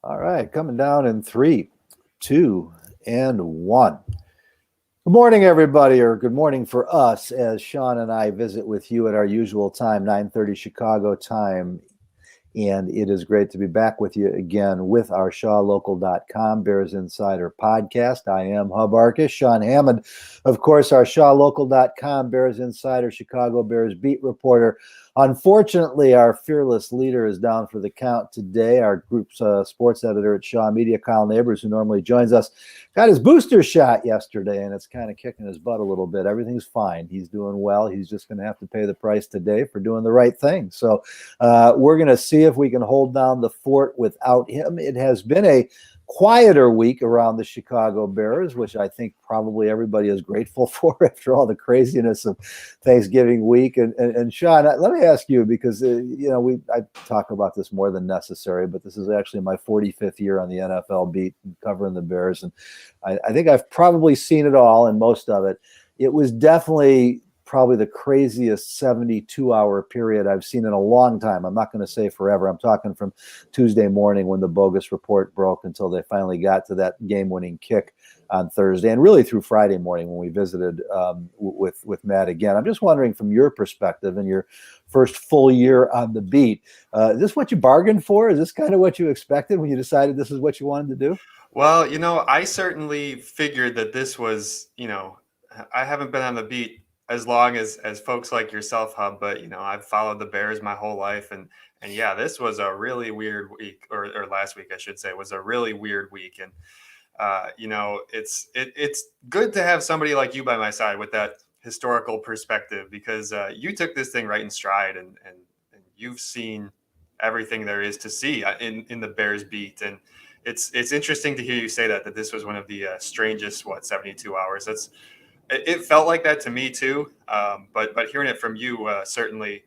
All right, coming down in 3, 2, and 1. Good morning, everybody, or good morning for us as Sean and I visit with you at our usual time, 9:30 Chicago time. And it is great to be back with you again with our ShawLocal.com Bears Insider podcast. I am Hub Arkush, Sean Hammond, of course, our ShawLocal.com Bears Insider, Chicago Bears beat reporter. Unfortunately, our fearless leader is down for the count today. Our group's sports editor at Shaw Media, Kyle Nabors, who normally joins us, got his booster shot yesterday, and it's kind of kicking his butt a little bit. Everything's fine. He's doing well. He's just going to have to pay the price today for doing the right thing. So we're going to see if we can hold down the fort without him. It has been a quieter week around the Chicago Bears, which I think probably everybody is grateful for after all the craziness of Thanksgiving week. And Sean, let me ask you, because I talk about this more than necessary, but this is actually my 45th year on the NFL beat covering the Bears, and I think I've probably seen it all and most of it. It was definitely probably the craziest 72-hour period I've seen in a long time. I'm not going to say forever. I'm talking from Tuesday morning when the bogus report broke until they finally got to that game-winning kick on Thursday, and really through Friday morning when we visited with Matt again. I'm just wondering, from your perspective and your first full year on the beat, is this what you bargained for? Is this kind of what you expected when you decided this is what you wanted to do? Well, I certainly figured that this was, I haven't been on the beat as long as folks like yourself, Hub, but I've followed the Bears my whole life, and yeah, this was a really weird week, or last week I should say, was a really weird week, and it's good to have somebody like you by my side with that historical perspective, because you took this thing right in stride, and you've seen everything there is to see in the Bears beat, and it's interesting to hear you say that this was one of the strangest 72 hours. It felt like that to me too, but hearing it from you certainly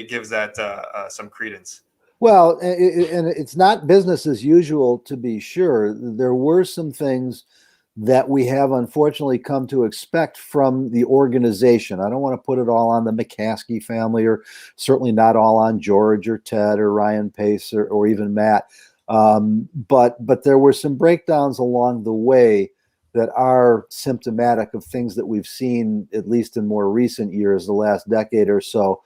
gives that some credence. Well, and it's not business as usual, to be sure. There were some things that we have unfortunately come to expect from the organization. I don't want to put it all on the McCaskey family, or certainly not all on George or Ted or Ryan Pace or even Matt. But there were some breakdowns along the way that are symptomatic of things that we've seen, at least in more recent years, the last decade or so,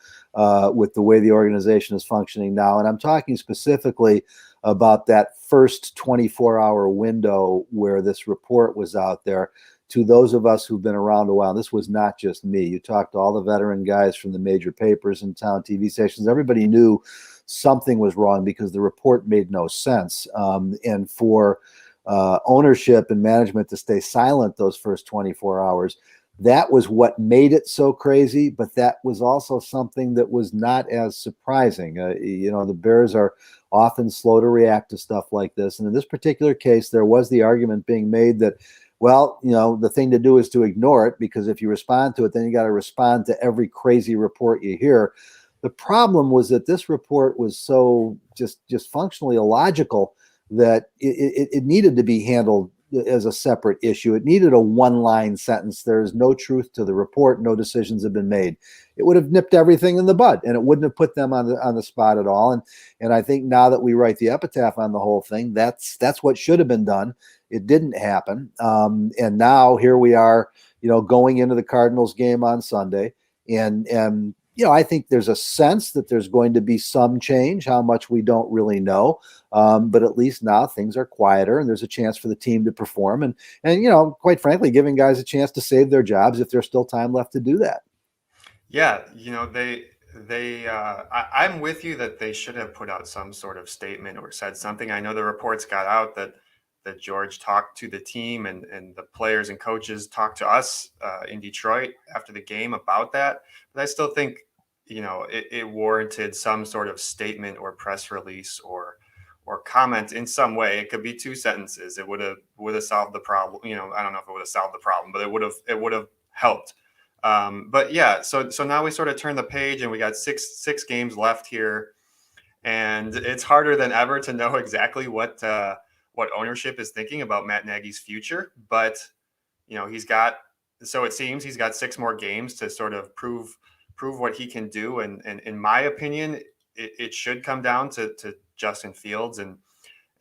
with the way the organization is functioning now. And I'm talking specifically about that first 24-hour window where this report was out there. To those of us who've been around a while, this was not just me. You talked to all the veteran guys from the major papers in town, TV stations. Everybody knew something was wrong because the report made no sense. And for ownership and management to stay silent those first 24 hours, that was what made it so crazy, but that was also something that was not as surprising. The Bears are often slow to react to stuff like this. And in this particular case, there was the argument being made that, well, the thing to do is to ignore it, because if you respond to it, then you got to respond to every crazy report you hear. The problem was that this report was so just functionally illogical that it needed to be handled as a separate issue. It needed a one-line sentence. There's no truth to the report. No decisions have been made. It would have nipped everything in the bud, and it wouldn't have put them on the spot at all. And I think now that we write the epitaph on the whole thing, that's what should have been done. It didn't happen. And now here we are, going into the Cardinals game on Sunday, and I think there's a sense that there's going to be some change. How much, we don't really know. But at least now things are quieter, and there's a chance for the team to perform, and quite frankly, giving guys a chance to save their jobs if there's still time left to do that. Yeah, I'm with you that they should have put out some sort of statement or said something. I know the reports got out that George talked to the team, and the players and coaches talked to us in Detroit after the game about that. But I still think, it warranted some sort of statement or press release or comment in some way. It could be 2 sentences. It would have solved the problem. I don't know if it would have solved the problem, but it would have helped. But yeah, so now we sort of turn the page, and we got six games left here, and it's harder than ever to know exactly what ownership is thinking about Matt Nagy's future. But it seems he's got 6 more games to sort of prove what he can do. And in my opinion, it should come down to Justin Fields, and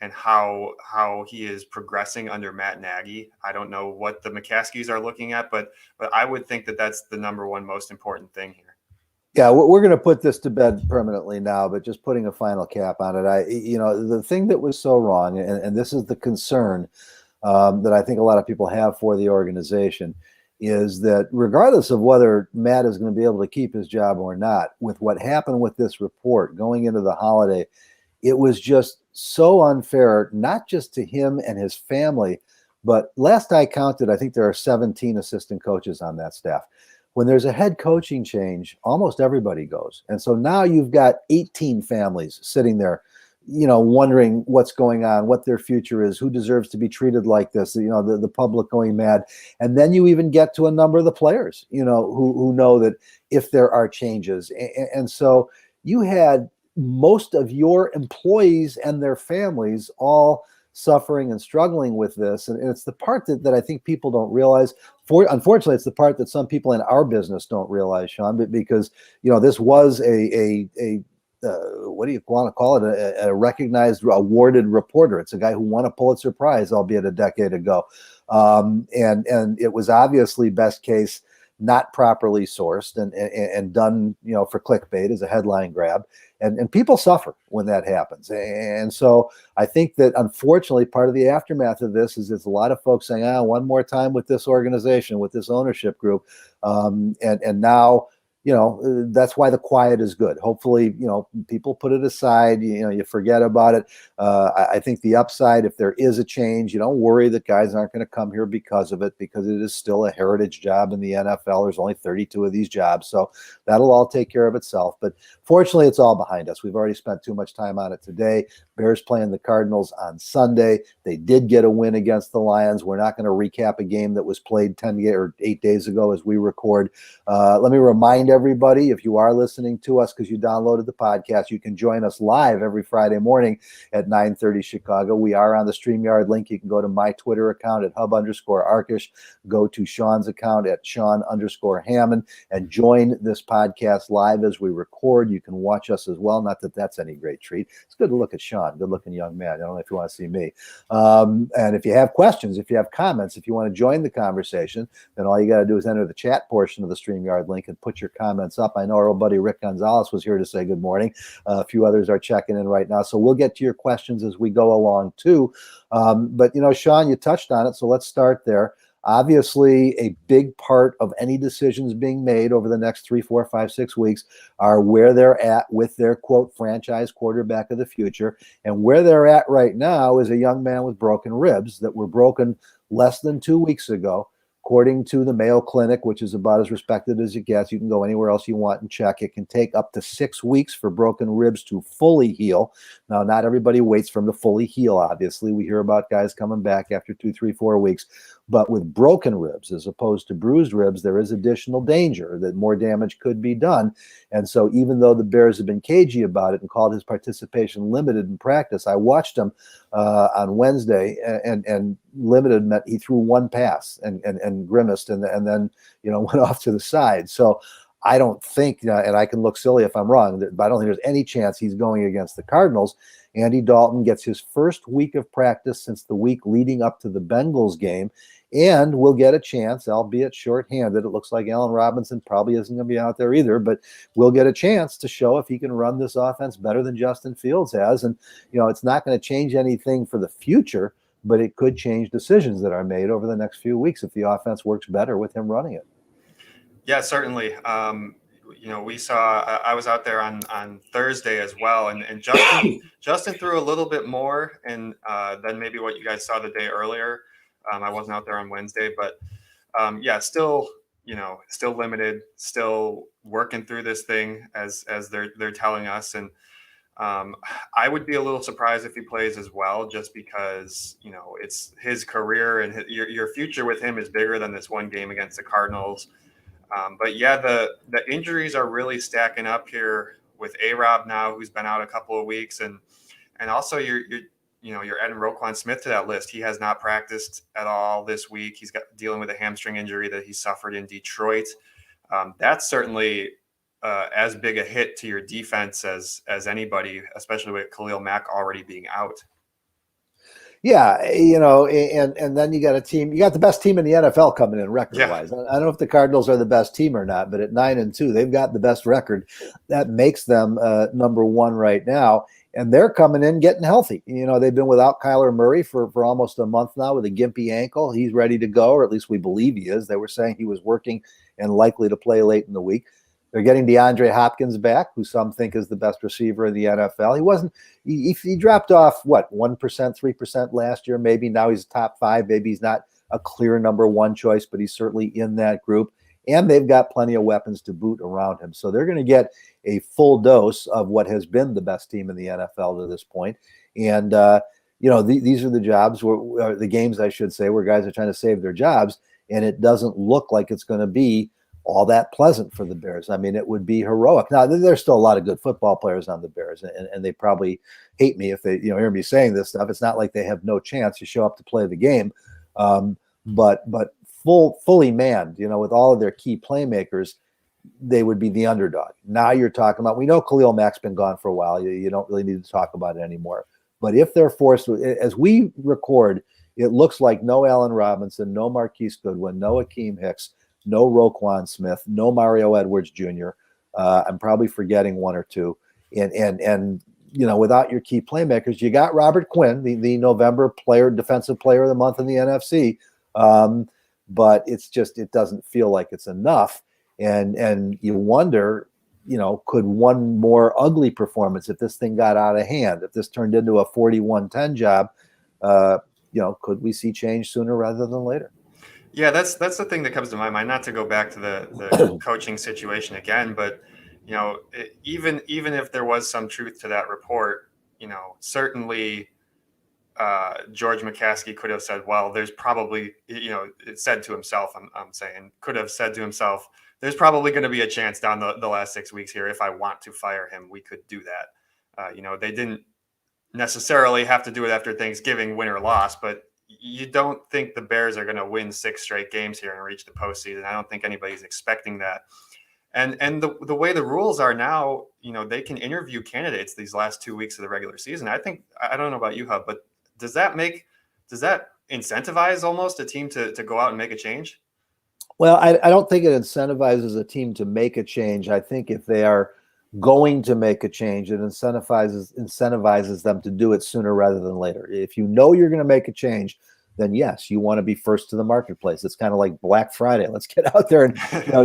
and how he is progressing under Matt Nagy. I don't know what the McCaskies are looking at, but I would think that that's the number one most important thing here. Yeah, we're going to put this to bed permanently now, but just putting a final cap on it. The thing that was so wrong, and this is the concern that I think a lot of people have for the organization, is that regardless of whether Matt is going to be able to keep his job or not, with what happened with this report going into the holiday, it was just so unfair, not just to him and his family, but last I counted, I think there are 17 assistant coaches on that staff. When there's a head coaching change, almost everybody goes. And so now you've got 18 families sitting there, wondering what's going on, what their future is, who deserves to be treated like this, the public going mad. And then you even get to a number of the players, who know that if there are changes. And so you had most of your employees and their families all suffering and struggling with this. And it's the part that I think people don't realize. Unfortunately, it's the part that some people in our business don't realize, Sean, but because, this was a what do you want to call it? A recognized, awarded reporter. It's a guy who won a Pulitzer Prize, albeit a decade ago. And it was obviously best case, not properly sourced and done, for clickbait as a headline grab. And people suffer when that happens. And so I think that unfortunately part of the aftermath of this is there's a lot of folks saying, one more time with this organization, with this ownership group. And now, that's why the quiet is good. Hopefully, people put it aside, you forget about it. I think the upside, if there is a change, you don't worry that guys aren't going to come here because of it, because it is still a heritage job in the NFL. There's only 32 of these jobs. So that'll all take care of itself. But fortunately, it's all behind us. We've already spent too much time on it today. Bears playing the Cardinals on Sunday. They did get a win against the Lions. We're not going to recap a game that was played 8 days ago as we record. Let me remind everybody, if you are listening to us because you downloaded the podcast, you can join us live every Friday morning at 9:30 Chicago. We are on the StreamYard link. You can go to my Twitter account at Hub_Arkush, go to Sean's account at Sean_Hammond, and join this podcast live as we record. You can watch us as well. Not that that's any great treat. It's good to look at Sean, good-looking young man. I don't know if you want to see me. And if you have questions, if you have comments, if you want to join the conversation, then all you got to do is enter the chat portion of the StreamYard link and put your comments up. I know our old buddy Rick Gonzalez was here to say good morning. A few others are checking in right now. So we'll get to your questions as we go along too. But, Sean, you touched on it. So let's start there. Obviously, a big part of any decisions being made over the next 3, 4, 5, 6 weeks are where they're at with their, quote, franchise quarterback of the future. And where they're at right now is a young man with broken ribs that were broken less than 2 weeks ago. According to the Mayo Clinic, which is about as respected as it gets, you can go anywhere else you want and check. It can take up to 6 weeks for broken ribs to fully heal. Now, not everybody waits for them to fully heal, obviously. We hear about guys coming back after 2, 3, 4 weeks. But with broken ribs, as opposed to bruised ribs, there is additional danger that more damage could be done. And so even though the Bears have been cagey about it and called his participation limited in practice, I watched him on Wednesday, and limited meant he threw one pass and grimaced and then went off to the side. So I don't think, and I can look silly if I'm wrong, but I don't think there's any chance he's going against the Cardinals. Andy Dalton gets his first week of practice since the week leading up to the Bengals game, and will get a chance, albeit shorthanded. It looks like Allen Robinson probably isn't going to be out there either, but we'll get a chance to show if he can run this offense better than Justin Fields has. And, it's not going to change anything for the future, but it could change decisions that are made over the next few weeks if the offense works better with him running it. Yeah, certainly. We saw, I was out there on Thursday as well, and Justin threw a little bit more than maybe what you guys saw the day earlier. I wasn't out there on Wednesday, but still limited, still working through this thing as they're telling us. And I would be a little surprised if he plays as well, just because, it's his career and your future with him is bigger than this one game against the Cardinals. But yeah, the injuries are really stacking up here with A-Rob now, who's been out a couple of weeks, and also you're adding Roquan Smith to that list. He has not practiced at all this week. He's dealing with a hamstring injury that he suffered in Detroit. That's certainly as big a hit to your defense as anybody, especially with Khalil Mack already being out. Yeah, and then you got a team. You got the best team in the NFL coming in record-wise. I don't know if the Cardinals are the best team or not, but at 9-2, they've got the best record. That makes them number one right now, and they're coming in getting healthy. They've been without Kyler Murray for almost a month now with a gimpy ankle. He's ready to go, or at least we believe he is. They were saying he was working and likely to play late in the week. They're getting DeAndre Hopkins back, who some think is the best receiver in the NFL. He wasn't. He dropped off 1%, 3% last year. Maybe now he's top 5. Maybe he's not a clear number one choice, but he's certainly in that group. And they've got plenty of weapons to boot around him, so they're going to get a full dose of what has been the best team in the NFL to this point. And these are the jobs or the games, I should say, where guys are trying to save their jobs, and it doesn't look like it's going to be all that pleasant for the Bears. I mean, it would be heroic. Now, there's still a lot of good football players on the Bears, and they probably hate me if they hear me saying this stuff. It's not like they have no chance. You show up to play the game, but fully manned, with all of their key playmakers, they would be the underdog. Now you're talking about, we know Khalil Mack's been gone for a while. You don't really need to talk about it anymore. But if they're forced, as we record, it looks like no Allen Robinson, no Marquise Goodwin, no Akeem Hicks, no Roquan Smith, no Mario Edwards Jr. I'm probably forgetting one or two. And without your key playmakers, you got Robert Quinn, the November defensive player of the month in the NFC. But it doesn't feel like it's enough. And you wonder, could one more ugly performance, if this thing got out of hand, if this turned into a 41-10 job, could we see change sooner rather than later? Yeah, that's the thing that comes to my mind. Not to go back to the coaching situation again, but even if there was some truth to that report, certainly George McCaskey could have said, well, there's probably, it said to himself, I'm saying, could have said to himself, there's probably going to be a chance down the last 6 weeks here. If I want to fire him, we could do that. They didn't necessarily have to do it after Thanksgiving, win or loss, but you don't think the Bears are going to win 6 straight games here and reach the postseason. I don't think anybody's expecting that. And the way the rules are now, they can interview candidates these last 2 weeks of the regular season. I don't know about you, Hub, but does that incentivize almost a team to go out and make a change? Well, I don't think it incentivizes a team to make a change. I think if they are going to make a change, it incentivizes them to do it sooner rather than later. If you know you're going to make a change, then yes, you want to be first to the marketplace. It's kind of like Black Friday. Let's get out there and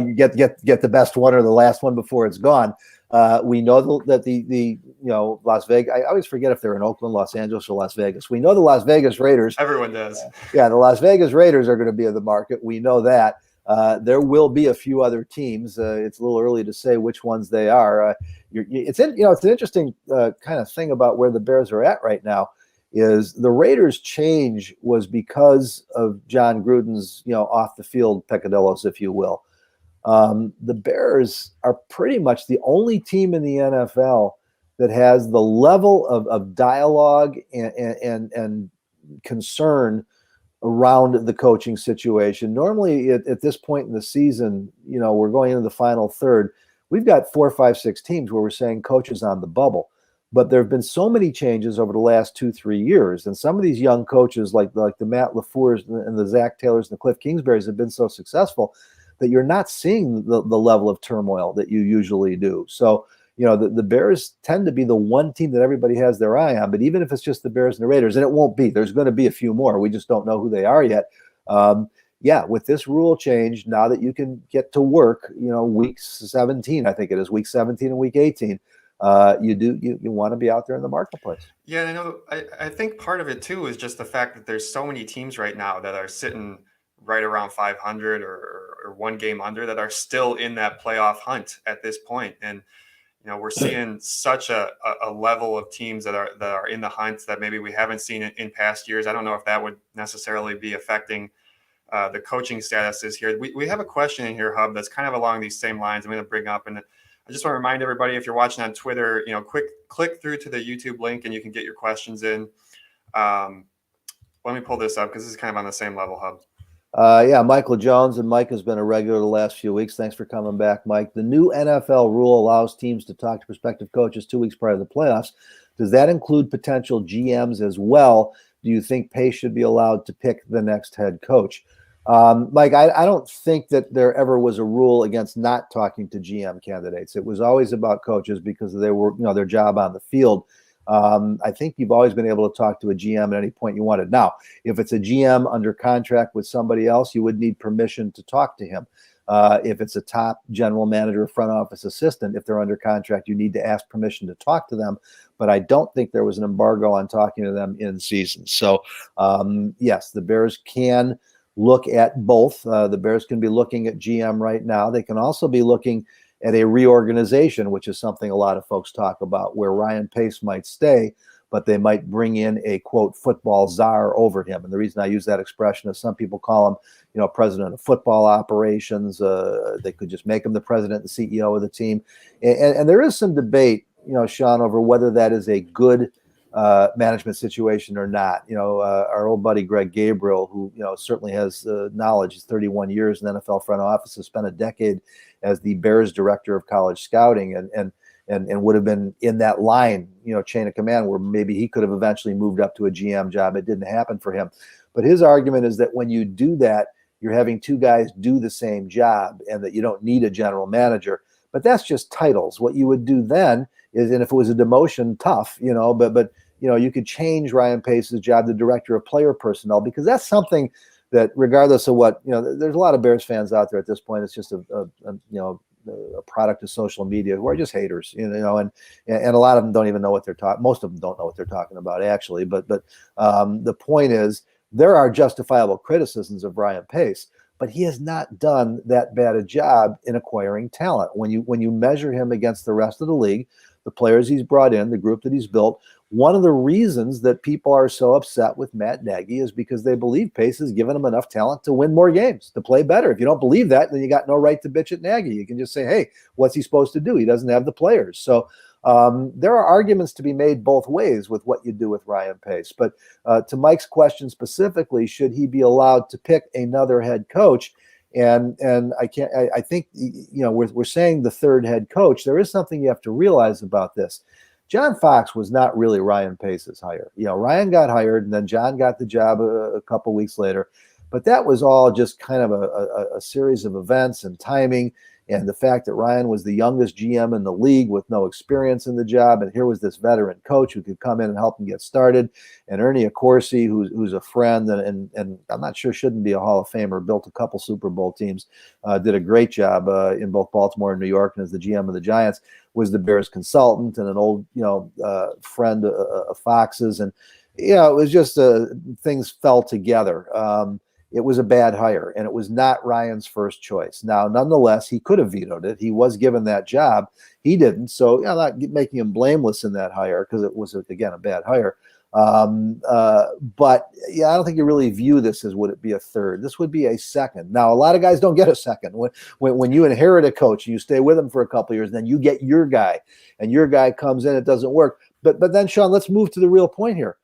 you get the best one or the last one before it's gone. We know that the Las Vegas. I always forget if they're in Oakland, Los Angeles, or Las Vegas. We know the Las Vegas Raiders. Everyone does. The Las Vegas Raiders are going to be in the market. We know that. There will be a few other teams. It's a little early to say which ones they are. It's an interesting kind of thing about where the Bears are at right now. Is the Raiders' change was because of John Gruden's off the field peccadillos, if you will. The Bears are pretty much the only team in the NFL that has the level of dialogue and concern around the coaching situation. Normally at this point in the season, we're going into the final third. We've got 4, 5, 6 teams where we're saying coaches on the bubble, but there have been so many changes over the last 2-3 years. And some of these young coaches like the Matt LaFleur's and the Zach Taylors and the Cliff Kingsburys have been so successful that you're not seeing the level of turmoil that you usually do. So, the Bears tend to be the one team that everybody has their eye on, but even if it's just the Bears and the Raiders, and it won't be, there's going to be a few more. We just don't know who they are yet. With this rule change, now that you can get to work, week 17, I think it is week 17 and week 18, you want to be out there in the marketplace. Yeah, I know. I think part of it too is just the fact that there's so many teams right now that are sitting right around 500 or one game under that are still in that playoff hunt at this point. And we're seeing such a level of teams that are in the hunt that maybe we haven't seen in past years. I don't know if that would necessarily be affecting the coaching statuses here. We have a question in here, Hub, that's kind of along these same lines I'm going to bring up. And I just want to remind everybody, if you're watching on Twitter, click through to the YouTube link and you can get your questions in. Let me pull this up because this is kind of on the same level, Hub. Michael Jones, and Mike has been a regular the last few weeks. Thanks for coming back, Mike. The new NFL rule allows teams to talk to prospective coaches 2 weeks prior to the playoffs. Does that include potential GMs as well? do you think Pace should be allowed to pick the next head coach? Mike, I don't think that there ever was a rule against not talking to GM candidates. It was always about coaches because they were, their job on the field. I think you've always been able to talk to a GM at any point you wanted. Now, if it's a GM under contract with somebody else, you would need permission to talk to him. If it's a top general manager, front office assistant, if they're under contract, you need to ask permission to talk to them. But I don't think there was an embargo on talking to them in season. So, yes, the Bears can look at both. The Bears can be looking at GM right now. They can also be looking at a reorganization, which is something a lot of folks talk about, where Ryan Pace might stay, but they might bring in a, quote, football czar over him. And the reason I use that expression is some people call him, president of football operations. They could just make him the president and CEO of the team. And there is some debate, Sean, over whether that is a good management situation or not. Our old buddy Greg Gabriel, who certainly has knowledge, he's 31 years in the NFL front office, has spent a decade as the Bears director of college scouting, and would have been in that line, chain of command, where maybe he could have eventually moved up to a GM job. It didn't happen for him. But his argument is that when you do that, you're having two guys do the same job, and that you don't need a general manager. But that's just titles. What you would do then is, and if it was a demotion, tough, but you could change Ryan Pace's job to director of player personnel, because that's something that, regardless of what, there's a lot of Bears fans out there at this point. It's just a product of social media who are just haters, and a lot of them don't even know what they're talking. Most of them don't know what they're talking about, actually. But the point is, there are justifiable criticisms of Ryan Pace, but he has not done that bad a job in acquiring talent. When you measure him against the rest of the league, the players he's brought in, the group that he's built, one of the reasons that people are so upset with Matt Nagy is because they believe Pace has given them enough talent to win more games, to play better. If you don't believe that, then you got no right to bitch at Nagy. You can just say, hey, what's he supposed to do? He doesn't have the players. So there are arguments to be made both ways with what you do with Ryan Pace. But to Mike's question specifically, should he be allowed to pick another head coach? And I think, we're saying the third head coach. There is something you have to realize about this. John Fox was not really Ryan Pace's hire. Ryan got hired, and then John got the job a couple weeks later. But that was all just kind of a series of events and timing, and the fact that Ryan was the youngest GM in the league with no experience in the job, and here was this veteran coach who could come in and help him get started. And Ernie Accorsi, who's a friend and I'm not sure shouldn't be a Hall of Famer, built a couple Super Bowl teams, did a great job in both Baltimore and New York, and as the GM of the Giants, was the Bears consultant and an old friend of Fox's. And it was just things fell together. It was a bad hire, and it was not Ryan's first choice. Now, nonetheless, he could have vetoed it. He was given that job. He didn't. So, not making him blameless in that hire, because it was, again, a bad hire. But I don't think you really view this as, would it be a third? This would be a second. Now, a lot of guys don't get a second. When you inherit a coach and you stay with him for a couple of years, then you get your guy, and your guy comes in, it doesn't work. But then, Sean, let's move to the real point here.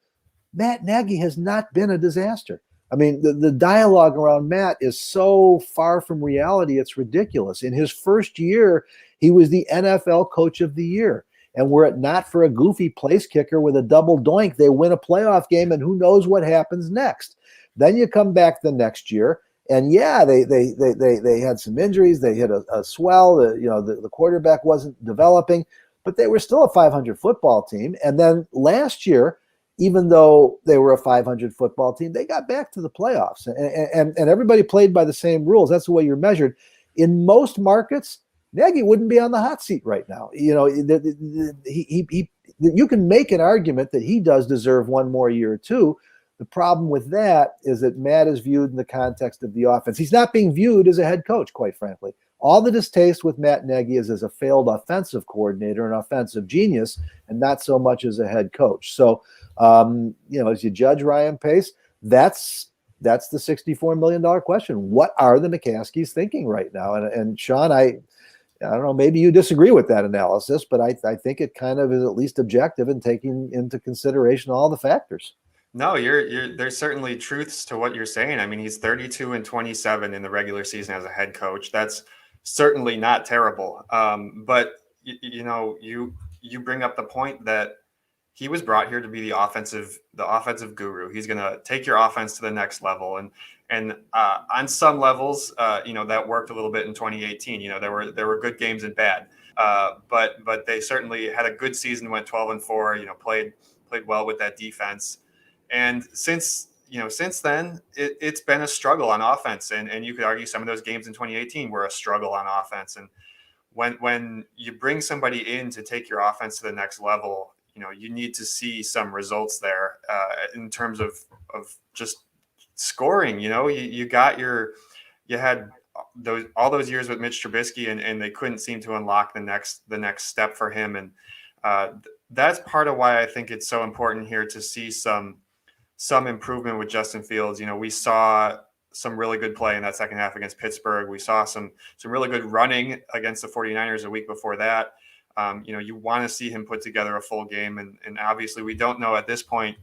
Matt Nagy has not been a disaster. I mean, the dialogue around Matt is so far from reality, it's ridiculous. In his first year, he was the NFL Coach of the Year. And were it not for a goofy place kicker with a double doink, they win a playoff game, and who knows what happens next. Then you come back the next year, and they had some injuries. They hit a swell. The quarterback wasn't developing, but they were still a 500 football team. And then last year, even though they were a 500 football team, they got back to the playoffs, and everybody played by the same rules. That's the way you're measured. In most markets, Nagy wouldn't be on the hot seat right now. You can make an argument that he does deserve one more year or two. The problem with that is that Matt is viewed in the context of the offense. He's not being viewed as a head coach, quite frankly. All the distaste with Matt Nagy is as a failed offensive coordinator, an offensive genius, and not so much as a head coach. So, as you judge Ryan Pace, that's the $64 million question. What are the McCaskies thinking right now? And Sean, I don't know, maybe you disagree with that analysis, but I think it kind of is at least objective in taking into consideration all the factors. No, there's certainly truths to what you're saying. I mean, he's 32-27 in the regular season as a head coach. That's certainly not terrible. But you bring up the point that he was brought here to be the offensive guru. He's going to take your offense to the next level. And on some levels, that worked a little bit in 2018. There were good games and bad, but they certainly had a good season, went 12-4, played well with that defense. And since then, it's been a struggle on offense. And you could argue some of those games in 2018 were a struggle on offense. And when you bring somebody in to take your offense to the next level, you need to see some results there in terms of just scoring. You had all those years with Mitch Trubisky, and they couldn't seem to unlock the next step for him. And that's part of why I think it's so important here to see some improvement with Justin Fields. We saw some really good play in that second half against Pittsburgh. We saw some really good running against the 49ers a week before that. You want to see him put together a full game. And obviously we don't know at this point,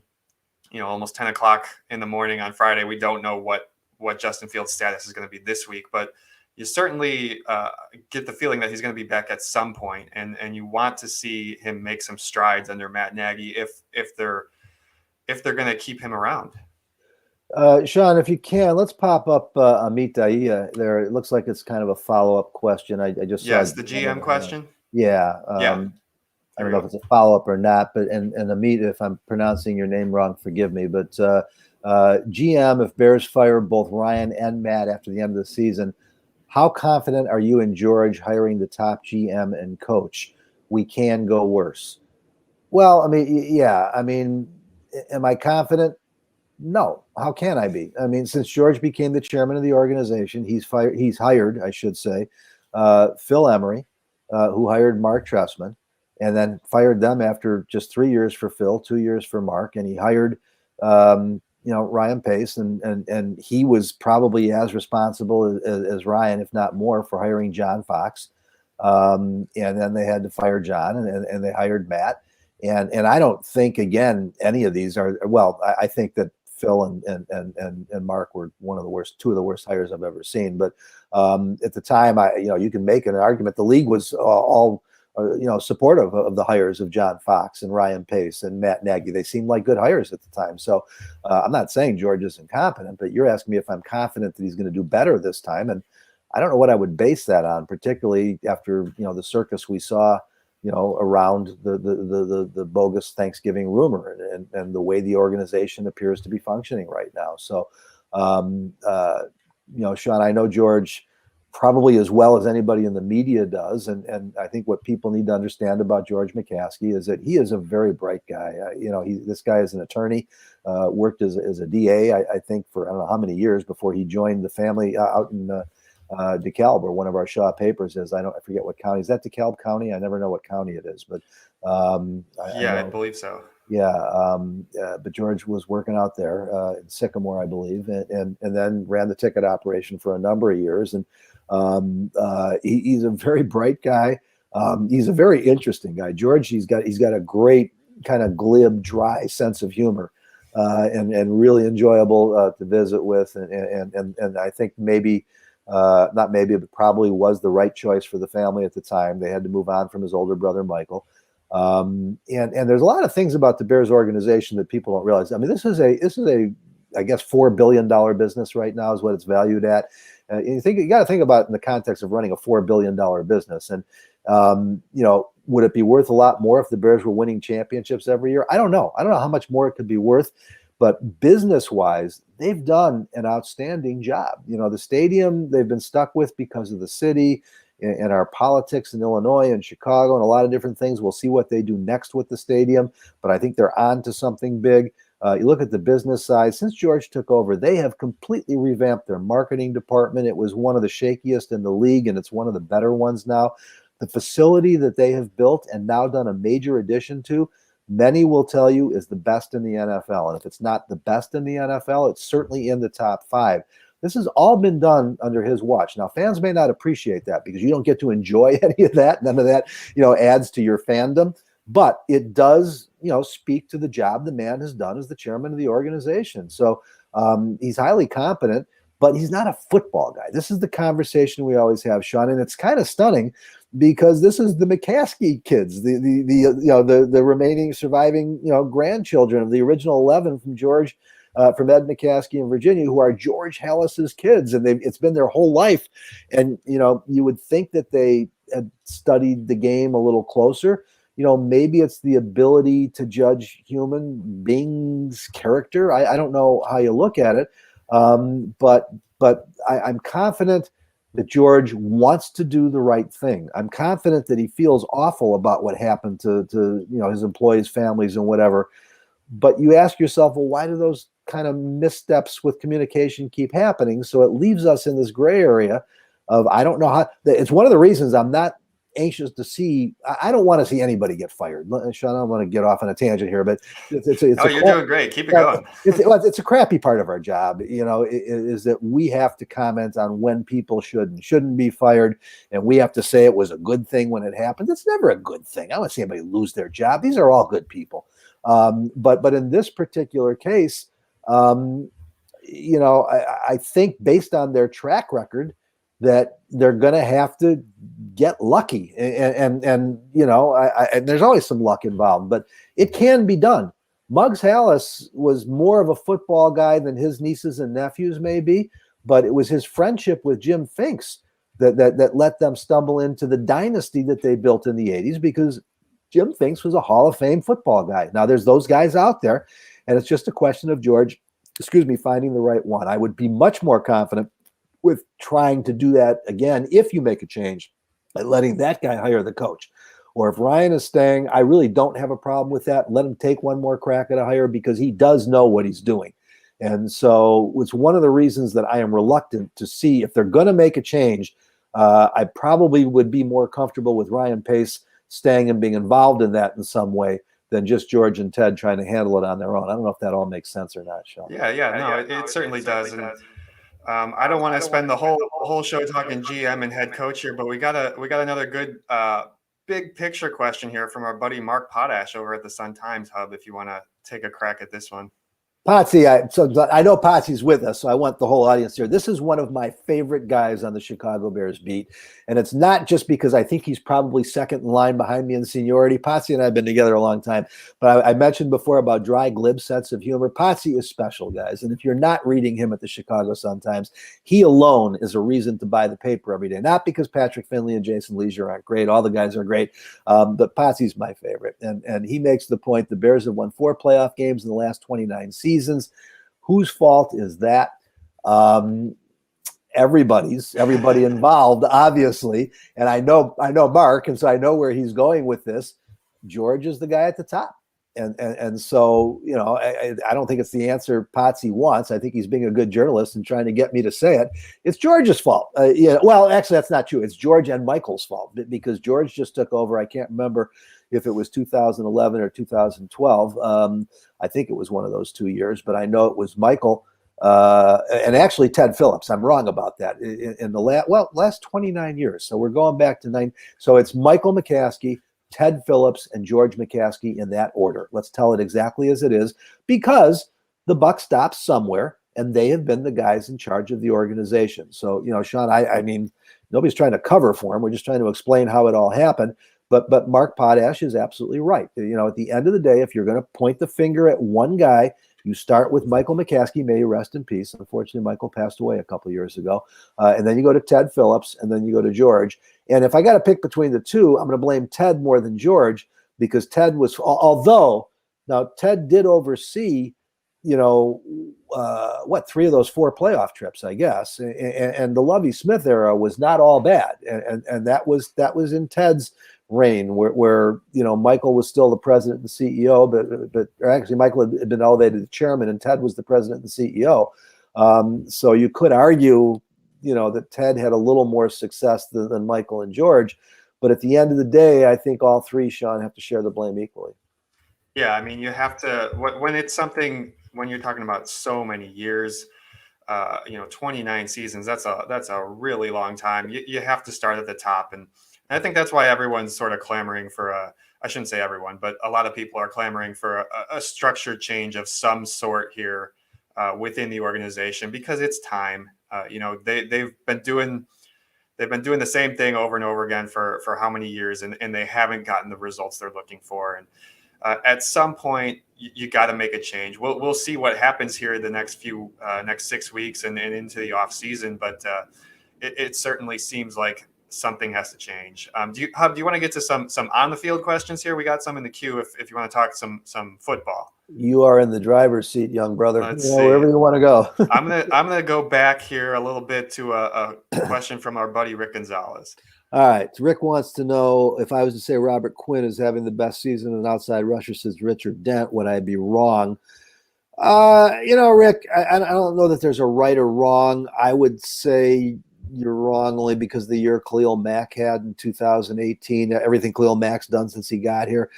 almost 10 o'clock in the morning on Friday, we don't know what Justin Fields' status is going to be this week, but you certainly get the feeling that he's going to be back at some point, and you want to see him make some strides under Matt Nagy if they're going to keep him around. Sean, if you can, let's pop up Amit Dahiya there. It looks like it's kind of a follow-up question. I just saw the GM question. Yeah. I don't know if it's a follow-up or not, but and Amit, if I'm pronouncing your name wrong, forgive me. But GM, if Bears fire both Ryan and Matt after the end of the season, how confident are you in George hiring the top GM and coach? We can go worse. Well, am I confident? No. How can I be? Since George became the chairman of the organization, he's hired, I should say, Phil Emery, who hired Mark Trestman, and then fired them after just 3 years for Phil, 2 years for Mark, and he hired Ryan Pace, and he was probably as responsible as Ryan, if not more, for hiring John Fox. And then they had to fire John, and they hired Matt. And I don't think, again, any of these are, well, I think that Phil and Mark were two of the worst hires I've ever seen. But at the time, you can make an argument. The league was all supportive of the hires of John Fox and Ryan Pace and Matt Nagy. They seemed like good hires at the time. So I'm not saying George is incompetent, but you're asking me if I'm confident that he's going to do better this time. And I don't know what I would base that on, particularly after, the circus we saw, around the bogus Thanksgiving rumor and the way the organization appears to be functioning right now. So, Sean, I know George probably as well as anybody in the media does. And I think what people need to understand about George McCaskey is that he is a very bright guy. This guy is an attorney, worked as a DA, I think, for I don't know how many years before he joined the family out in DeKalb, or one of our Shaw papers is. I forget what county. Is that DeKalb County? I never know what county it is, but I believe so. Yeah, but George was working out there in Sycamore, I believe, and then ran the ticket operation for a number of years. And he's a very bright guy. He's a very interesting guy. George, he's got a great kind of glib, dry sense of humor, and really enjoyable to visit with. And I think maybe. Not maybe, but probably was the right choice for the family at the time. They had to move on from his older brother, Michael. And there's a lot of things about the Bears organization that people don't realize. This is a, I guess, $4 billion business right now is what it's valued at. You got to think about it in the context of running a $4 billion business. And, would it be worth a lot more if the Bears were winning championships every year? I don't know. I don't know how much more it could be worth. But business-wise, they've done an outstanding job. The stadium they've been stuck with because of the city and our politics in Illinois and Chicago and a lot of different things. We'll see what they do next with the stadium, but I think they're on to something big. You look at the business side. Since George took over, they have completely revamped their marketing department. It was one of the shakiest in the league, and it's one of the better ones now. The facility that they have built and now done a major addition to, many will tell you is the best in the NFL. And if it's not the best in the NFL, it's certainly in the top 5. This has all been done under his watch. Now, fans may not appreciate that because you don't get to enjoy any of that. None of that, adds to your fandom. But it does, speak to the job the man has done as the chairman of the organization. So he's highly competent, but he's not a football guy. This is the conversation we always have, Sean. And it's kind of stunning because this is the McCaskey kids, the remaining surviving grandchildren of the original 11 from George, from Ed McCaskey in Virginia, who are George Hallis's kids, and it's been their whole life. And you would think that they had studied the game a little closer. Maybe it's the ability to judge human beings' character. I don't know how you look at it, but I'm confident that George wants to do the right thing. I'm confident that he feels awful about what happened to his employees' families and whatever. But you ask yourself, well, why do those kind of missteps with communication keep happening? So it leaves us in this gray area of, I don't know how. It's one of the reasons I'm not anxious to see. I don't want to see anybody get fired. Sean, I don't want to get off on a tangent here, but it's you're doing great. Keep it going. It's a crappy part of our job, is that we have to comment on when people should and shouldn't be fired, and we have to say it was a good thing when it happened. It's never a good thing. I don't want to see anybody lose their job. These are all good people. But in this particular case, I think based on their track record that they're going to have to get lucky, and there's always some luck involved, but it can be done. Muggs Hallis was more of a football guy than his nieces and nephews may be, but it was his friendship with Jim Finks that let them stumble into the dynasty that they built in the 80s, because Jim Finks was a Hall of Fame football guy. Now there's those guys out there, and it's just a question of George, finding the right one. I would be much more confident with trying to do that again if you make a change by letting that guy hire the coach. Or if Ryan is staying, I really don't have a problem with that. Let him take one more crack at a hire, because he does know what he's doing. And so it's one of the reasons that I am reluctant to see if they're going to make a change. I probably would be more comfortable with Ryan Pace staying and being involved in that in some way than just George and Ted trying to handle it on their own. I don't know if that all makes sense or not, Sean. It certainly does. And I don't want to spend the whole show talking GM and head coach here, but we got another good big picture question here from our buddy Mark Potash over at the Sun-Times Hub, if you want to take a crack at this one. Potsy, I know Potsy's with us, so I want the whole audience here. This is one of my favorite guys on the Chicago Bears beat, and it's not just because I think he's probably second in line behind me in seniority. Potsy and I have been together a long time, but I mentioned before about dry, glib sense of humor. Potsy is special, guys, and if you're not reading him at the Chicago Sun-Times, he alone is a reason to buy the paper every day. Not because Patrick Finley and Jason Leisure aren't great. All the guys are great, but Potsy's my favorite, and he makes the point the Bears have won 4 playoff games in the last 29 seasons. Whose fault is that? Everybody involved, obviously. And I know Mark, and so I know where he's going with this. George is the guy at the top. And so, I don't think it's the answer Potsy wants. I think he's being a good journalist and trying to get me to say it. It's George's fault. Well, actually, that's not true. It's George and Michael's fault, because George just took over. I can't remember if it was 2011 or 2012. I think it was one of those 2 years, but I know it was Michael and actually Ted Phillips. I'm wrong about that. In the last 29 years. So we're going back to 9. So it's Michael McCaskey, Ted Phillips, and George McCaskey in that order. Let's tell it exactly as it is, because the buck stops somewhere, and they have been the guys in charge of the organization. So, Sean, I mean, nobody's trying to cover for him. We're just trying to explain how it all happened. But Mark Potash is absolutely right. At the end of the day, if you're going to point the finger at one guy, you start with Michael McCaskey, may he rest in peace. Unfortunately, Michael passed away a couple of years ago. And then you go to Ted Phillips, and then you go to George. And if I got to pick between the two, I'm going to blame Ted more than George, because Ted was, although now Ted did oversee, 3 of those 4 playoff trips, I guess. And the Lovie Smith era was not all bad. And that was in Ted's reign, where Michael was still the president and CEO, but actually Michael had been elevated to chairman, and Ted was the president and CEO. So you could argue, that Ted had a little more success than Michael and George, but at the end of the day, I think all 3, Sean, have to share the blame equally. Yeah, I mean, you have to, when it's something, when you're talking about so many years, 29 seasons, that's a really long time. You have to start at the top. And I think that's why everyone's sort of clamoring for I shouldn't say everyone, but a lot of people are clamoring for a structure change of some sort here within the organization, because it's time. They've they've been doing the same thing over and over again for how many years, and they haven't gotten the results they're looking for. And at some point, you got to make a change. We'll see what happens here the next 6 weeks and into the off season, but it certainly seems like something has to change. Do you want to get to some on the field questions here? We got some in the queue if you want to talk some football. You are in the driver's seat, young brother. Let's see. Wherever you want to go. I'm gonna go back here a little bit to a question from our buddy Rick Gonzalez. All right. Rick wants to know, if I was to say Robert Quinn is having the best season in outside rusher since Richard Dent, would I be wrong? Rick, I don't know that there's a right or wrong. I would say you're wrong only because the year Khalil Mack had in 2018, everything Khalil Mack's done since he got here.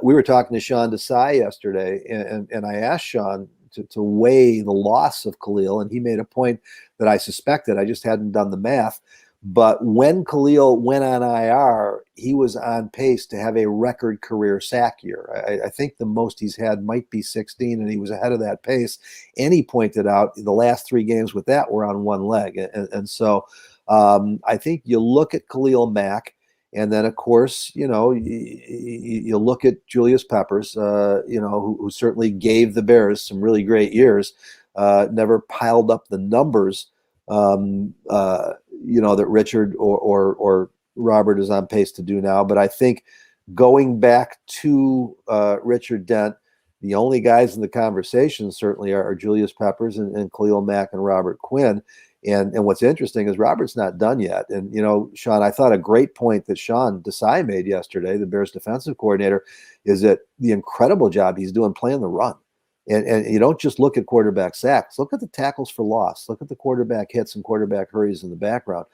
We were talking to Sean Desai yesterday, and I asked Sean to weigh the loss of Khalil, and he made a point that I suspected. I just hadn't done the math. But when Khalil went on IR, he was on pace to have a record career sack year. I think the most he's had might be 16, and he was ahead of that pace. And he pointed out the last 3 games with that were on one leg. And so I think you look at Khalil Mack, and then, of course, you look at Julius Peppers, who certainly gave the Bears some really great years, never piled up the numbers that Richard or Robert is on pace to do now. But I think going back to Richard Dent, the only guys in the conversation certainly are Julius Peppers and Khalil Mack and Robert Quinn. And what's interesting is Robert's not done yet. And, Sean, I thought a great point that Sean Desai made yesterday, the Bears defensive coordinator, is that the incredible job he's doing playing the run. And you don't just look at quarterback sacks. Look at the tackles for loss. Look at the quarterback hits and quarterback hurries in the background.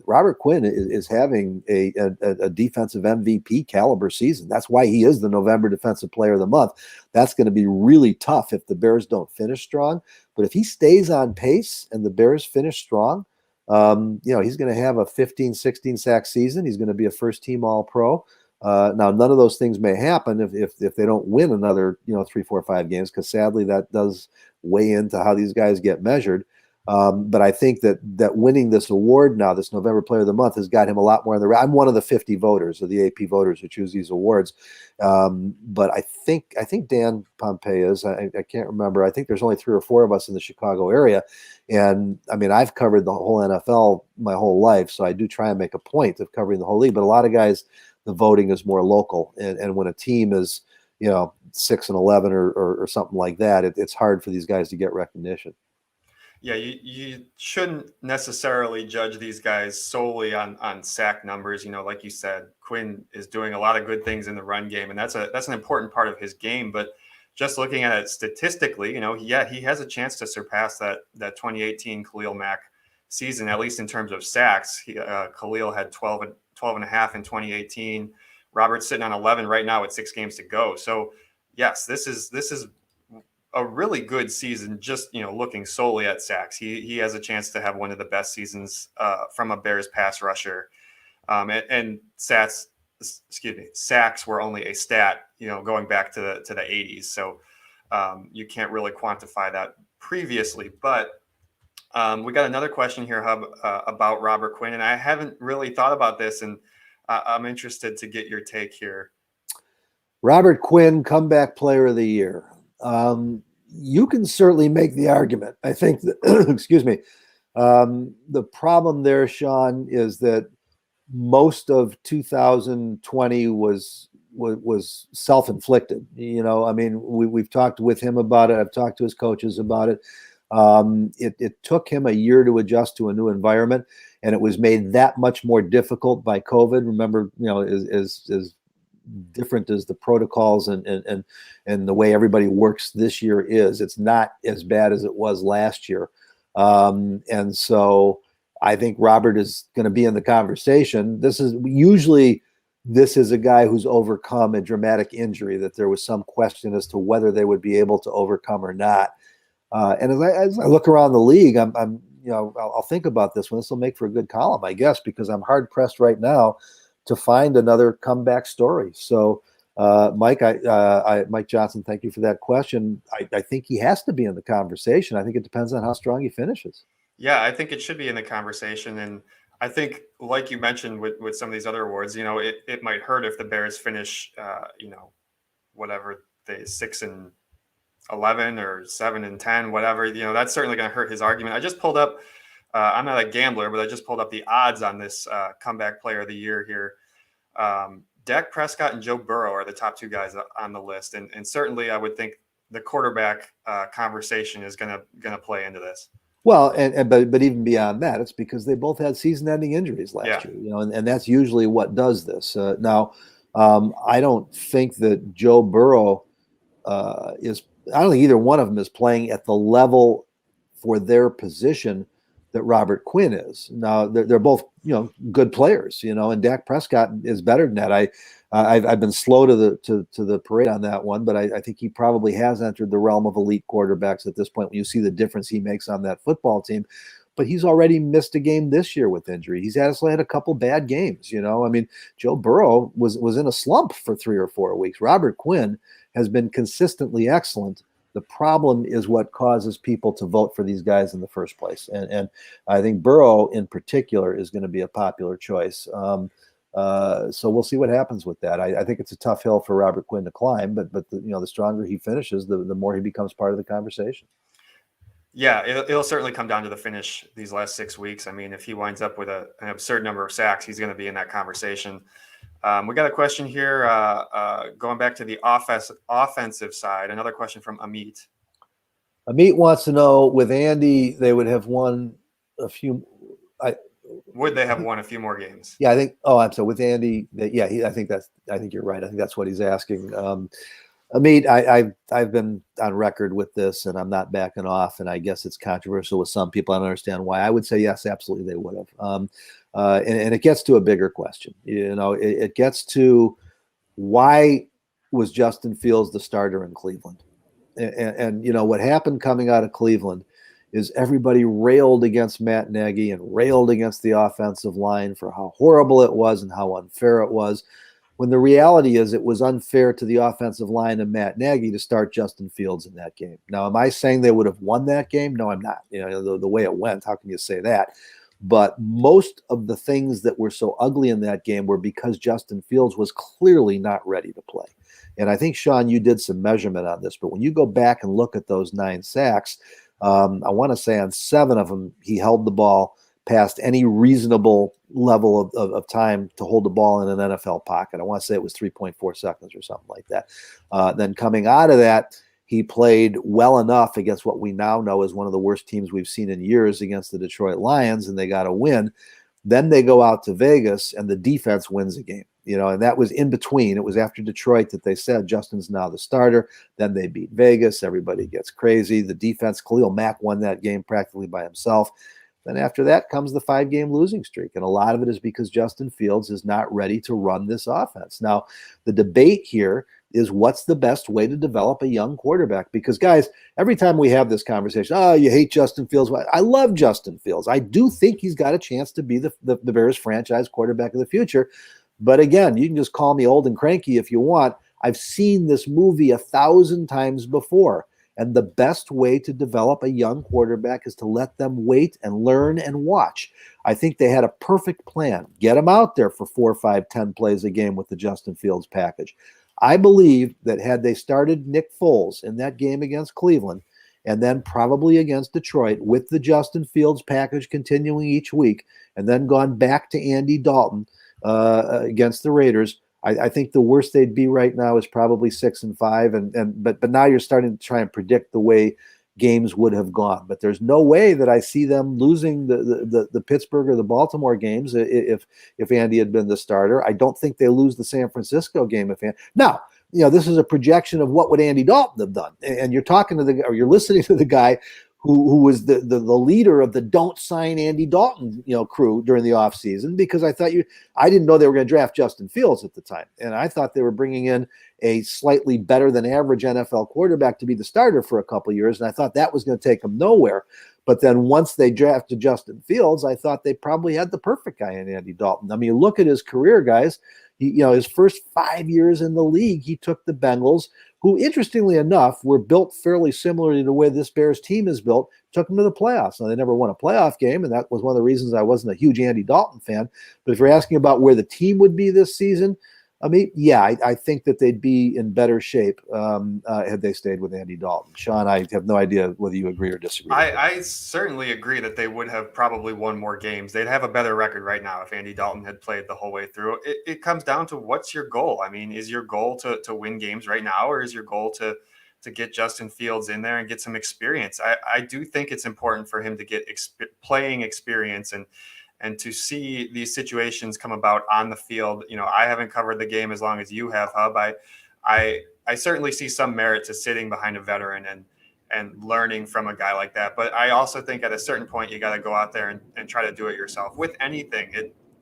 Robert Quinn is having a defensive MVP caliber season. That's why he is the November Defensive Player of the Month. That's going to be really tough if the Bears don't finish strong. But if he stays on pace and the Bears finish strong, he's going to have a 15, 16 sack season. He's going to be a first-team All-Pro. Now, none of those things may happen if they don't win another 3, 4, 5 games, because sadly that does weigh into how these guys get measured. But I think that winning this award now, this November Player of the Month, has got him a lot more in the. I'm one of the 50 voters of the AP voters who choose these awards. But I think Dan Pompei is. I can't remember. I think there's only 3 or 4 of us in the Chicago area, and I mean I've covered the whole NFL my whole life, so I do try and make a point of covering the whole league. But a lot of guys, the voting is more local, and when a team is 6-11 or something like that, it's hard for these guys to get recognition. Yeah, you shouldn't necessarily judge these guys solely on sack numbers. Like you said, Quinn is doing a lot of good things in the run game, and that's an important part of his game. But just looking at it statistically, he has a chance to surpass that 2018 Khalil Mack season, at least in terms of sacks. Khalil had 12 and a half in 2018. Robert's sitting on 11 right now with 6 games to go. So yes, this is a really good season, just looking solely at sacks. He has a chance to have one of the best seasons from a Bears pass rusher. And sacks were only a stat, going back to the 80s. So you can't really quantify that previously. But we got another question here, Hub, about Robert Quinn, and I haven't really thought about this, and I'm interested to get your take here. Robert Quinn, comeback player of the year. You can certainly make the argument. I think that, excuse me. The problem there, Sean, is that most of 2020 was self-inflicted. I mean, we've talked with him about it. I've talked to his coaches about it. It took him a year to adjust to a new environment, and it was made that much more difficult by COVID. Remember, as different as the protocols and the way everybody works this year is, it's not as bad as it was last year. And so I think Robert is going to be in the conversation. This is a guy who's overcome a dramatic injury that there was some question as to whether they would be able to overcome or not. And as I look around the league, I'll think about this one. This will make for a good column, I guess, because I'm hard pressed right now to find another comeback story. So, Mike Johnson, thank you for that question. I think he has to be in the conversation. I think it depends on how strong he finishes. Yeah, I think it should be in the conversation. And I think, like you mentioned with some of these other awards, it might hurt if the Bears finish, whatever they 6-11 or 7-10, whatever. That's certainly going to hurt his argument. I just pulled up. I'm not a gambler, but I just pulled up the odds on this comeback player of the year here. Dak Prescott and Joe Burrow are the top two guys on the list, and certainly I would think the quarterback conversation is gonna play into this. Well, but even beyond that, it's because they both had season-ending injuries last year, and that's usually what does this. Now, I don't think that Joe Burrow is. I don't think either one of them is playing at the level for their position that Robert Quinn is. Now, they're both good players, and Dak Prescott is better than that. I've been slow to the parade on that one, but I think he probably has entered the realm of elite quarterbacks at this point when you see the difference he makes on that football team. But he's already missed a game this year with injury. He's actually had a couple bad games. I mean, Joe Burrow was in a slump for 3 or 4 weeks. Robert Quinn has been consistently excellent. The problem is what causes people to vote for these guys in the first place. And I think Burrow in particular is going to be a popular choice. So we'll see what happens with that. I think it's a tough hill for Robert Quinn to climb, but the stronger he finishes, the more he becomes part of the conversation. Yeah, it'll certainly come down to the finish these last 6 weeks. I mean, if he winds up with an absurd number of sacks, he's going to be in that conversation. We got a question here going back to the offensive side. Another question from Amit. Amit wants to know, with Andy, they would have won a few. Would they have won a few more games? Yeah, I think. Oh, I'm sorry. With Andy, I think you're right. I think that's what he's asking. Amit, I've been on record with this, and I'm not backing off. And I guess it's controversial with some people. I don't understand why. I would say yes, absolutely, they would have. And it gets to a bigger question. It gets to why was Justin Fields the starter in Cleveland? And what happened coming out of Cleveland is everybody railed against Matt Nagy and railed against the offensive line for how horrible it was and how unfair it was. When the reality is it was unfair to the offensive line and Matt Nagy to start Justin Fields in that game. Now, am I saying they would have won that game? No, I'm not. The way it went, how can you say that? But most of the things that were so ugly in that game were because Justin Fields was clearly not ready to play. And I think, Sean, you did some measurement on this, but when you go back and look at those 9 sacks, I want to say on 7 of them, he held the ball past any reasonable level of time to hold the ball in an NFL pocket. I want to say it was 3.4 seconds or something like that. Then coming out of that, he played well enough against what we now know is one of the worst teams we've seen in years against the Detroit Lions, and they got a win. Then they go out to Vegas, and the defense wins a game. And that was in between. It was after Detroit that they said Justin's now the starter. Then they beat Vegas. Everybody gets crazy. The defense, Khalil Mack won that game practically by himself. Then after that comes the 5-game losing streak. And a lot of it is because Justin Fields is not ready to run this offense. Now, the debate here is what's the best way to develop a young quarterback? Because, guys, every time we have this conversation, you hate Justin Fields. I love Justin Fields. I do think he's got a chance to be the Bears franchise quarterback of the future. But again, you can just call me old and cranky if you want. I've seen this movie 1,000 times before. And the best way to develop a young quarterback is to let them wait and learn and watch. I think they had a perfect plan. Get them out there for 4, 5, 10 plays a game with the Justin Fields package. I believe that had they started Nick Foles in that game against Cleveland and then probably against Detroit with the Justin Fields package continuing each week and then gone back to Andy Dalton against the Raiders, I think the worst they'd be right now is probably 6-5, but now you're starting to try and predict the way games would have gone. But there's no way that I see them losing the Pittsburgh or the Baltimore games if Andy had been the starter. I don't think they lose the San Francisco game if now. This is a projection of what would Andy Dalton have done, and you're talking to you're listening to the guy who was the leader of the don't sign Andy Dalton, crew during the offseason, because I didn't know they were going to draft Justin Fields at the time. And I thought they were bringing in a slightly better than average NFL quarterback to be the starter for a couple of years. And I thought that was going to take them nowhere. But then once they drafted Justin Fields, I thought they probably had the perfect guy in Andy Dalton. I mean, look at his career, guys. His first 5 years in the league, he took the Bengals, who, interestingly enough, were built fairly similarly to the way this Bears team is built, took them to the playoffs. Now, they never won a playoff game, and that was one of the reasons I wasn't a huge Andy Dalton fan. But if you're asking about where the team would be this season, I mean, yeah, I think that they'd be in better shape had they stayed with Andy Dalton. Sean, I have no idea whether you agree or disagree. I certainly agree that they would have probably won more games. They'd have a better record right now if Andy Dalton had played the whole way through. It comes down to, what's your goal? I mean, is your goal to win games right now, or is your goal to get Justin Fields in there and get some experience? I do think it's important for him to get playing experience and to see these situations come about on the field. I haven't covered the game as long as you have, Hub. I certainly see some merit to sitting behind a veteran and learning from a guy like that. But I also think at a certain point, you got to go out there and try to do it yourself. With anything,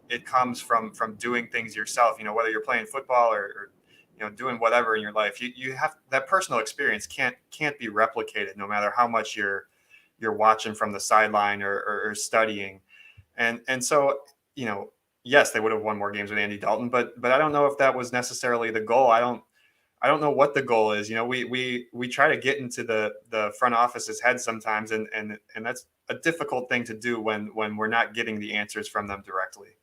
it comes from doing things yourself, whether you're playing football or doing whatever in your life. You have that personal experience can't be replicated, no matter how much you're watching from the sideline or studying. And so, yes, they would have won more games with Andy Dalton, but I don't know if that was necessarily the goal. I don't know what the goal is. We try to get into the front office's head sometimes, and that's a difficult thing to do when we're not getting the answers from them directly.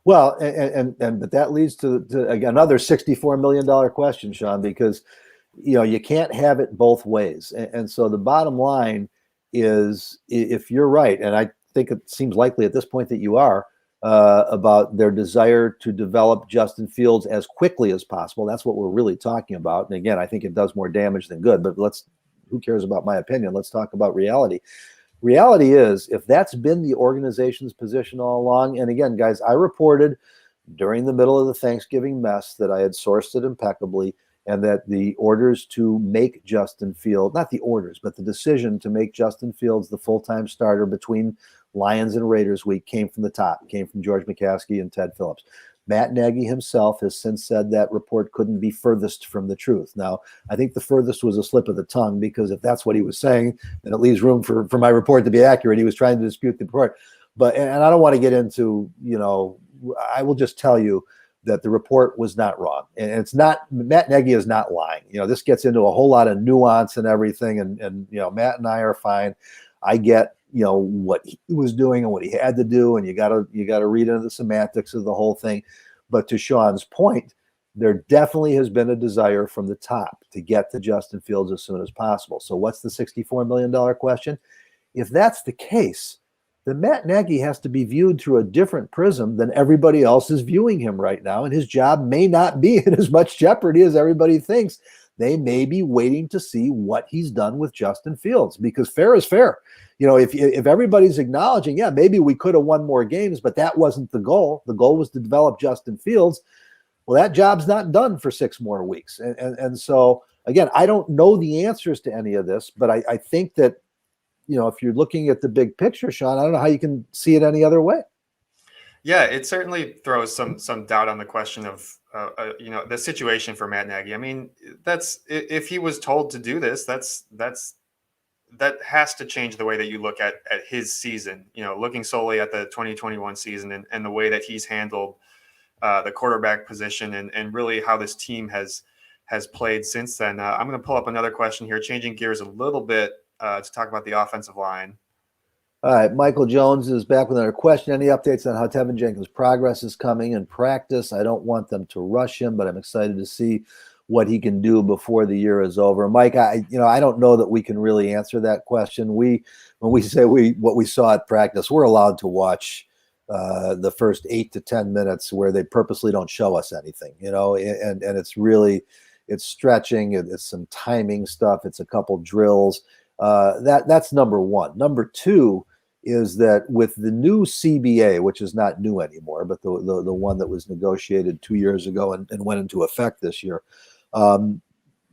Well, but that leads to another $64 million question, Sean, because you can't have it both ways. And so the bottom line is, if you're right, and I think it seems likely at this point that you are, about their desire to develop Justin Fields as quickly as possible. That's what we're really talking about. And again, I think it does more damage than good, but who cares about my opinion? Let's talk about reality. Reality is, if that's been the organization's position all along, and again, guys, I reported during the middle of the Thanksgiving mess that I had sourced it impeccably, and that the orders to make Justin Fields, not the orders, but the decision to make Justin Fields the full-time starter between Lions and Raiders week came from the top, came from George McCaskey and Ted Phillips. Matt Nagy himself has since said that report couldn't be furthest from the truth. Now, I think the furthest was a slip of the tongue, because if that's what he was saying, then it leaves room for my report to be accurate. He was trying to dispute the report. And I don't want to get into, I will just tell you that the report was not wrong. And it's not, Matt Nagy is not lying. This gets into a whole lot of nuance and everything. And Matt and I are fine. I get, what he was doing and what he had to do. And you got to read into the semantics of the whole thing. But to Sean's point, there definitely has been a desire from the top to get to Justin Fields as soon as possible. So what's the $64 million question? If that's the case, then Matt Nagy has to be viewed through a different prism than everybody else is viewing him right now. And his job may not be in as much jeopardy as everybody thinks. They may be waiting to see what he's done with Justin Fields, because fair is fair. If everybody's acknowledging, yeah, maybe we could have won more games, but that wasn't the goal. The goal was to develop Justin Fields. Well, that job's not done for 6 more weeks. And so, again, I don't know the answers to any of this, but I think that, if you're looking at the big picture, Sean, I don't know how you can see it any other way. Yeah, it certainly throws some doubt on the question of the situation for Matt Nagy. I mean, that's, if he was told to do this, that has to change the way that you look at his season. Looking solely at the 2021 season and the way that he's handled the quarterback position and really how this team has played since then. I'm going to pull up another question here, changing gears a little bit to talk about the offensive line. All right, Michael Jones is back with another question. Any updates on how Tevin Jenkins' progress is coming in practice? I don't want them to rush him, but I'm excited to see what he can do before the year is over. Mike, I don't know that we can really answer that question. When we say what we saw at practice, we're allowed to watch the first 8 to 10 minutes where they purposely don't show us anything, and it's stretching, it's some timing stuff, it's a couple drills. That's number one. Number two is that with the new CBA, which is not new anymore, but the one that was negotiated 2 years ago and went into effect this year,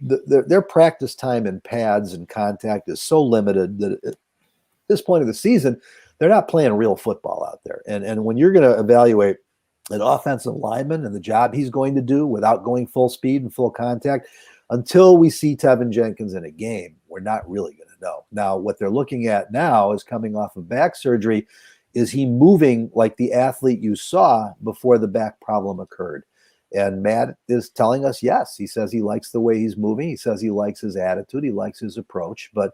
their practice time in pads and contact is so limited that at this point of the season, they're not playing real football out there. And when you're going to evaluate an offensive lineman and the job he's going to do without going full speed and full contact, until we see Tevin Jenkins in a game, we're not really going to know. Now, what they're looking at now is coming off of back surgery. Is he moving like the athlete you saw before the back problem occurred? And Matt is telling us, yes, he says he likes the way he's moving. He says he likes his attitude. He likes his approach. But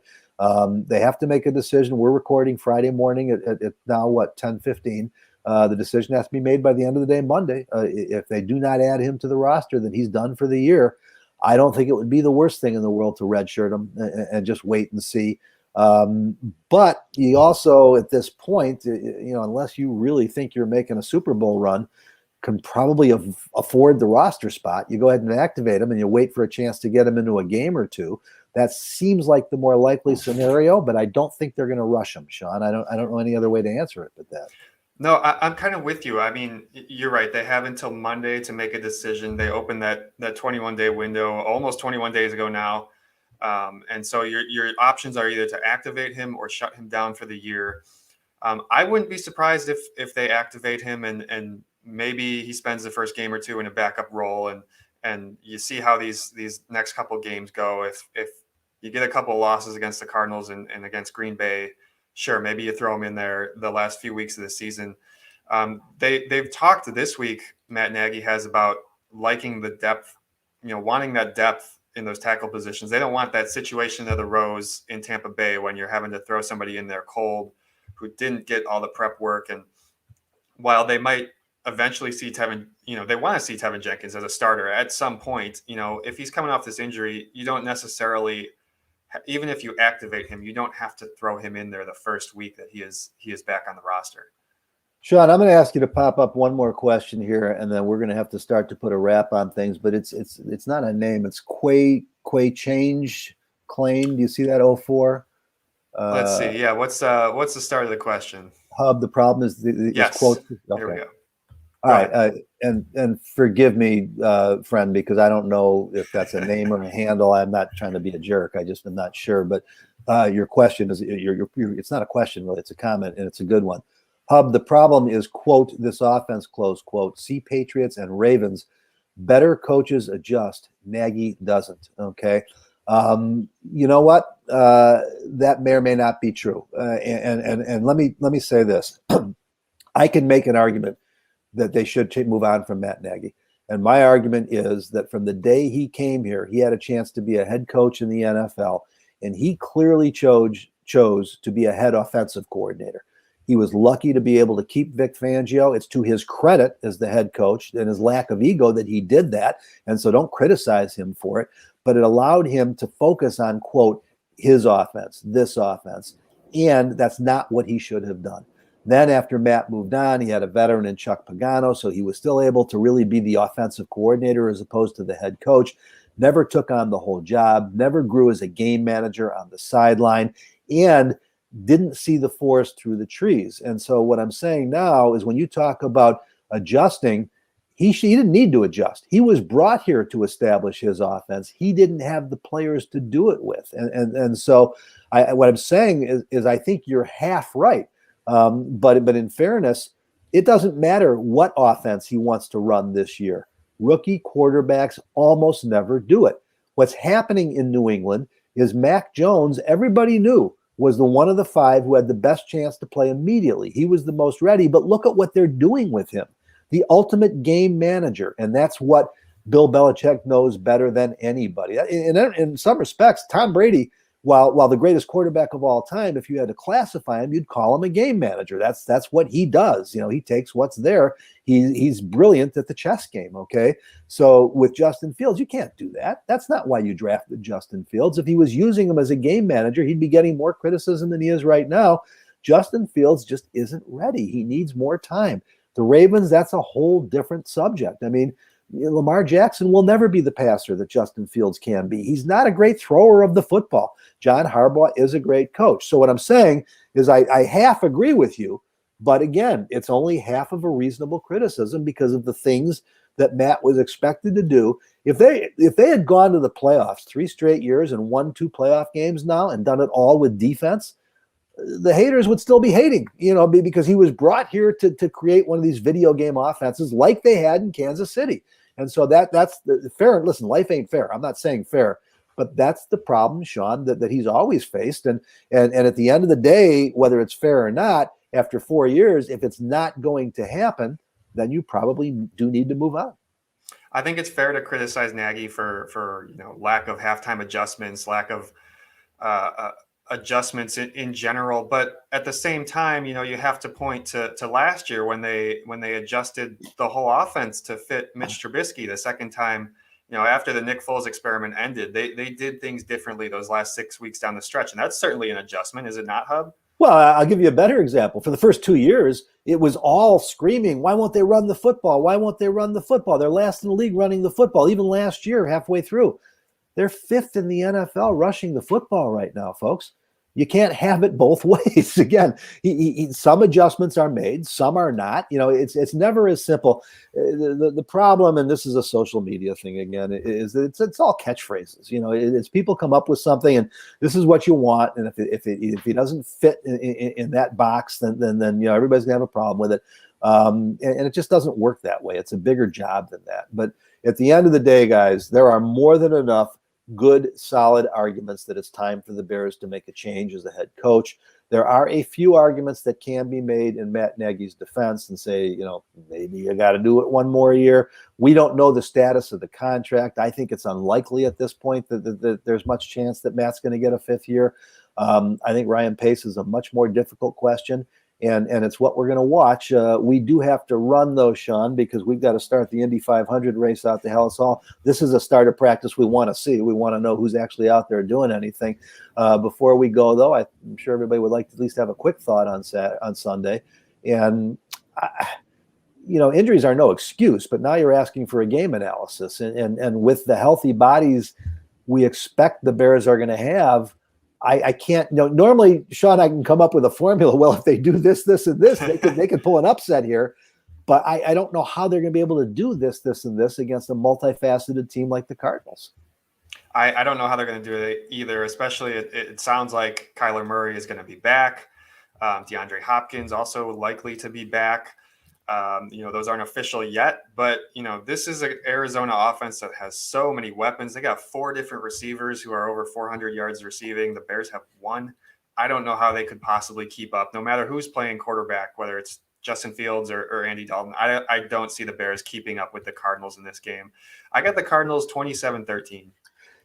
they have to make a decision. We're recording Friday morning at now, 10:15. The decision has to be made by the end of the day, Monday. If they do not add him to the roster, then he's done for the year. I don't think it would be the worst thing in the world to redshirt him and just wait and see. But you also, at this point, unless you really think you're making a Super Bowl run, can probably afford the roster spot. You go ahead and activate him and you wait for a chance to get him into a game or two. That seems like the more likely scenario, but I don't think they're going to rush him, Sean. I don't know any other way to answer it but that. No, I'm kind of with you. I mean, you're right. They have until Monday to make a decision. They opened that 21-day window almost 21 days ago now. And so your options are either to activate him or shut him down for the year. I wouldn't be surprised if they activate him and maybe he spends the first game or two in a backup role, and you see how these next couple games go. If you get a couple of losses against the Cardinals and against Green Bay, sure, maybe you throw him in there the last few weeks of the season. They've talked this week, Matt Nagy has, about liking the depth, wanting that depth in those tackle positions. They don't want that situation that arose in Tampa Bay when you're having to throw somebody in there cold who didn't get all the prep work. And while they might eventually see Tevin, they want to see Tevin Jenkins as a starter at some point. If he's coming off this injury, you don't necessarily, even if you activate him, you don't have to throw him in there the first week that he is back on the roster. Sean, I'm going to ask you to pop up one more question here, and then we're going to have to start to put a wrap on things. But it's not a name. It's Change Claim. Do you see that 04? Let's see. Yeah. What's the start of the question? Hub. The problem is yes. Quote. Okay. Here we go. All right, and forgive me, friend, because I don't know if that's a name or a handle. I'm not trying to be a jerk. I just am not sure. But your question is, it's not a question, really. It's a comment, and it's a good one. Hub, the problem is, quote, this offense, close quote. See Patriots and Ravens. Better coaches adjust. Nagy doesn't. Okay. You know what? That may or may not be true. And let me say this. I can make an argument that they should move on from Matt Nagy. And my argument is that from the day he came here, he had a chance to be a head coach in the NFL, and he clearly chose to be a head offensive coordinator. He was lucky to be able to keep Vic Fangio. It's to his credit as the head coach and his lack of ego that he did that. And so don't criticize him for it. But it allowed him to focus on, quote, his offense, this offense. And that's not what he should have done. Then after Matt moved on, he had a veteran in Chuck Pagano, so he was still able to really be the offensive coordinator as opposed to the head coach. Never took on the whole job, never grew as a game manager on the sideline, and didn't see the forest through the trees. And so what I'm saying now is when you talk about adjusting, he didn't need to adjust. He was brought here to establish his offense. He didn't have the players to do it with. And so what I'm saying is I think you're half right. But in fairness, it doesn't matter what offense he wants to run this year. Rookie quarterbacks almost never do it. What's happening in New England is Mac Jones, everybody knew, was the one of the five who had the best chance to play immediately. He was the most ready, but look at what they're doing with him. The ultimate game manager, and that's what Bill Belichick knows better than anybody. In some respects, Tom Brady, while the greatest quarterback of all time, if you had to classify him, you'd call him a game manager. That's what he does. He takes what's there. He's brilliant at the chess game. Okay. So with Justin Fields, you can't do that. That's not why you drafted Justin Fields. If he was using him as a game manager, he'd be getting more criticism than he is right now. Justin Fields just isn't ready. He needs more time. The Ravens, that's a whole different subject. I mean, Lamar Jackson will never be the passer that Justin Fields can be. He's not a great thrower of the football. John Harbaugh is a great coach. So what I'm saying is I half agree with you, but again, it's only half of a reasonable criticism because of the things that Matt was expected to do. If they had gone to the playoffs 3 straight years and won 2 playoff games now and done it all with defense, the haters would still be hating, because he was brought here to create one of these video game offenses like they had in Kansas City. And so that's the fair. Listen, life ain't fair. I'm not saying fair, but that's the problem, Sean, that he's always faced. And at the end of the day, whether it's fair or not, after 4 years, if it's not going to happen, then you probably do need to move on. I think it's fair to criticize Nagy for lack of halftime adjustments, lack of uh, uh, adjustments in general. But at the same time, you have to point to last year when they adjusted the whole offense to fit Mitch Trubisky the second time. After the Nick Foles experiment ended, they did things differently those last 6 weeks down the stretch, and that's certainly an adjustment, is it not, Hub? Well, I'll give you a better example. For the first 2 years, it was all screaming, why won't they run the football? Why won't they run the football? They're last in the league running the football. Even last year, halfway through, they're fifth in the NFL rushing the football right now, folks. You can't have it both ways. Again, some adjustments are made, some are not. It's never as simple. The problem, and this is a social media thing again, is that it's all catchphrases. It's people come up with something, and this is what you want, and if it doesn't fit in that box, then everybody's gonna have a problem with it. And it just doesn't work that way. It's a bigger job than that. But at the end of the day, guys, there are more than enough good, solid arguments that it's time for the Bears to make a change as a head coach. There are a few arguments that can be made in Matt Nagy's defense and say, maybe you got to do it one more year. We don't know the status of the contract. I think it's unlikely at this point that there's much chance that Matt's going to get a fifth year. I think Ryan Pace is a much more difficult question. And it's what we're going to watch. We do have to run, though, Sean, because we've got to start the Indy 500 race out to Hallis Hall. This is a starter practice we want to see. We want to know who's actually out there doing anything. Before we go, though, I'm sure everybody would like to at least have a quick thought on Sunday. And, injuries are no excuse, but now you're asking for a game analysis. And with the healthy bodies we expect the Bears are going to have, I can't. Normally, Sean, I can come up with a formula. Well, if they do this, this, and this, they could pull an upset here. But I don't know how they're going to be able to do this, and this against a multifaceted team like the Cardinals. I don't know how they're going to do it either. Especially, it sounds like Kyler Murray is going to be back. DeAndre Hopkins also likely to be back. Those aren't official yet, but this is an Arizona offense that has so many weapons. They got 4 different receivers who are over 400 yards receiving. The Bears have 1. I don't know how they could possibly keep up, no matter who's playing quarterback, whether it's Justin Fields or Andy Dalton. I don't see the Bears keeping up with the Cardinals in this game. I got the Cardinals 27-13.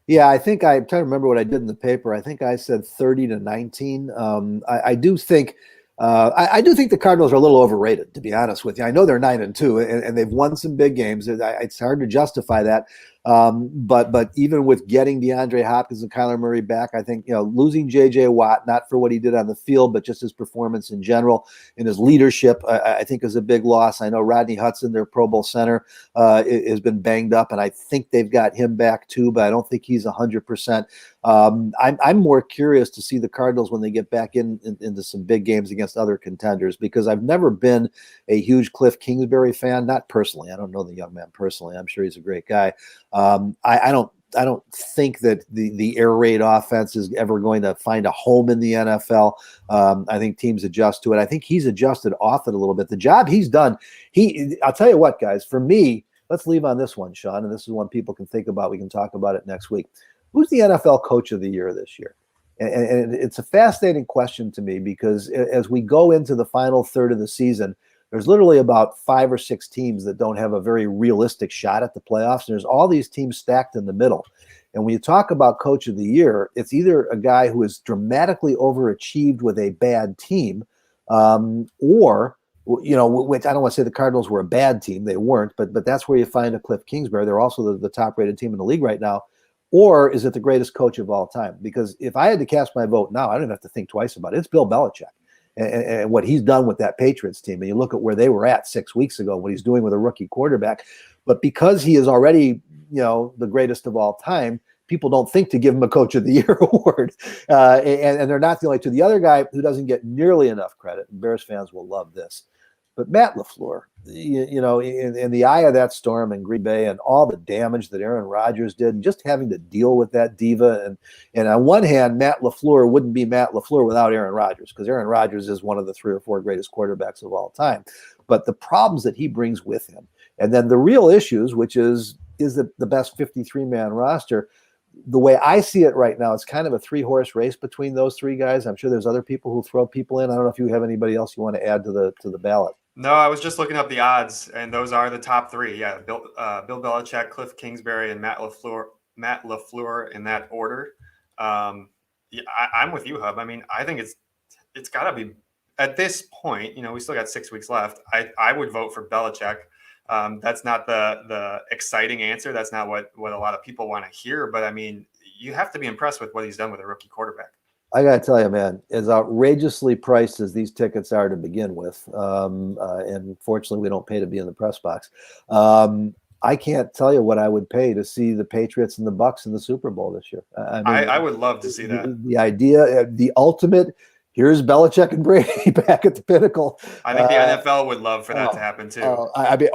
Yeah, I think I'm trying to remember what I did in the paper. I think I said 30-19. I do think. I do think the Cardinals are a little overrated, to be honest with you. I know they're 9-2, and they've won some big games. It's hard to justify that. But even with getting DeAndre Hopkins and Kyler Murray back, I think losing J.J. Watt, not for what he did on the field, but just his performance in general and his leadership, I think is a big loss. I know Rodney Hudson, their Pro Bowl center, has been banged up, and I think they've got him back too, but I don't think he's 100%. I'm more curious to see the Cardinals when they get back into some big games against other contenders, because I've never been a huge Cliff Kingsbury fan, not personally. I don't know the young man personally. I'm sure he's a great guy. I don't think that the air raid offense is ever going to find a home in the NFL. I think teams adjust to it. I think he's adjusted off it a little bit. The job he's done, I'll tell you what, guys, for me, let's leave on this one, Sean, and this is one people can think about. We can talk about it next week. Who's the NFL Coach of the Year this year? And it's a fascinating question to me, because as we go into the final third of the season, there's literally about 5 or 6 teams that don't have a very realistic shot at the playoffs. And there's all these teams stacked in the middle. And when you talk about Coach of the Year, it's either a guy who has dramatically overachieved with a bad team, or, which I don't want to say the Cardinals were a bad team. They weren't, but that's where you find a Cliff Kingsbury. They're also the top-rated team in the league right now. Or is it the greatest coach of all time? Because if I had to cast my vote now, I don't even have to think twice about it. It's Bill Belichick. And what he's done with that Patriots team. And you look at where they were at 6 weeks ago, what he's doing with a rookie quarterback. But because he is already, the greatest of all time, people don't think to give him a Coach of the Year award. And they're not the only two. The other guy who doesn't get nearly enough credit, and Bears fans will love this, but Matt LaFleur, in the eye of that storm in Green Bay and all the damage that Aaron Rodgers did, and just having to deal with that diva. And on one hand, Matt LaFleur wouldn't be Matt LaFleur without Aaron Rodgers, because Aaron Rodgers is one of the 3 or 4 greatest quarterbacks of all time. But the problems that he brings with him, and then the real issues, which is it the best 53-man roster? The way I see it right now, it's kind of a 3-horse race between those 3 guys. I'm sure there's other people who throw people in. I don't know if you have anybody else you want to add to the ballot. No, I was just looking up the odds, and those are the top three. Yeah, Bill Belichick, Cliff Kingsbury, and Matt LaFleur. Matt LaFleur in that order. Yeah, I'm with you, Hub. I mean, I think it's got to be at this point. We still got 6 weeks left. I would vote for Belichick. That's not the exciting answer. That's not what a lot of people want to hear. But I mean, you have to be impressed with what he's done with a rookie quarterback. I got to tell you, man, as outrageously priced as these tickets are to begin with, and fortunately we don't pay to be in the press box, I can't tell you what I would pay to see the Patriots and the Bucks in the Super Bowl this year. I mean, I would love to see that. The idea, the ultimate, here's Belichick and Brady back at the pinnacle. I think the NFL would love for that to happen too. I mean,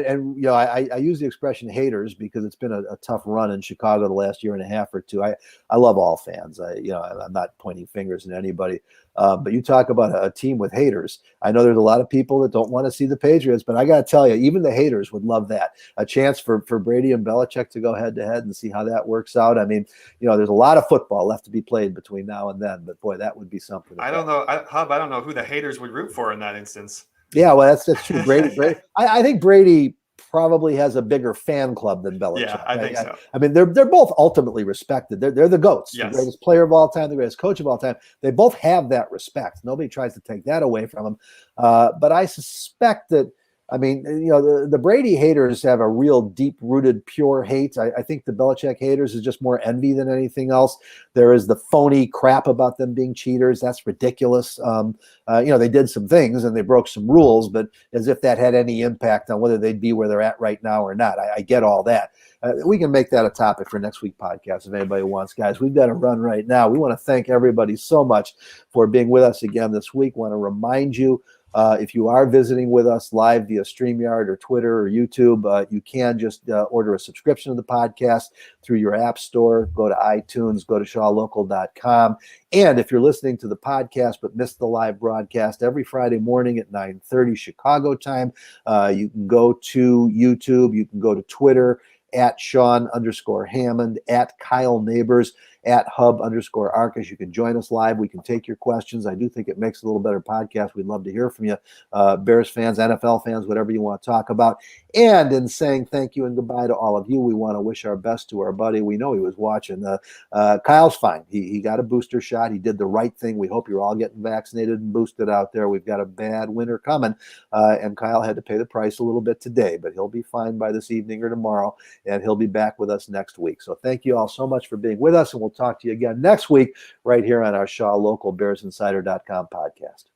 and I use the expression haters because it's been a tough run in Chicago the last year and a half or two. I love all fans. I'm not pointing fingers at anybody. But you talk about a team with haters. I know there's a lot of people that don't want to see the Patriots, but I got to tell you, even the haters would love that. A chance for Brady and Belichick to go head to head and see how that works out. I mean, there's a lot of football left to be played between now and then, but boy, that would be something. I don't know, Hub. I don't know who the haters would root for in that instance. Yeah, well, that's true. Brady. I think Brady probably has a bigger fan club than Belichick. Yeah, I think so. I mean, they're both ultimately respected. They're the GOATs, yes. The greatest player of all time, the greatest coach of all time. They both have that respect. Nobody tries to take that away from them. But I suspect that, I mean, the Brady haters have a real deep-rooted, pure hate. I think the Belichick haters is just more envy than anything else. There is the phony crap about them being cheaters. That's ridiculous. They did some things and they broke some rules, but as if that had any impact on whether they'd be where they're at right now or not. I get all that. We can make that a topic for next week's podcast if anybody wants. Guys, we've got to run right now. We want to thank everybody so much for being with us again this week. Want to remind you, if you are visiting with us live via StreamYard or Twitter or YouTube, you can just order a subscription to the podcast through your app store. Go to iTunes, go to shawlocal.com. And if you're listening to the podcast but missed the live broadcast every Friday morning at 9:30 Chicago time, you can go to YouTube, you can go to Twitter, at Sean_Hammond, at Kyle Nabors, at Hub_Arkush. You can join us live. We can take your questions. I do think it makes a little better podcast. We'd love to hear from you. Bears fans, NFL fans, whatever you want to talk about. And in saying thank you and goodbye to all of you, we want to wish our best to our buddy. We know he was watching. Kyle's fine. He got a booster shot. He did the right thing. We hope you're all getting vaccinated and boosted out there. We've got a bad winter coming. And Kyle had to pay the price a little bit today, but he'll be fine by this evening or tomorrow. And he'll be back with us next week. So thank you all so much for being with us. And we'll talk to you again next week right here on our Shaw Local BearsInsider.com podcast.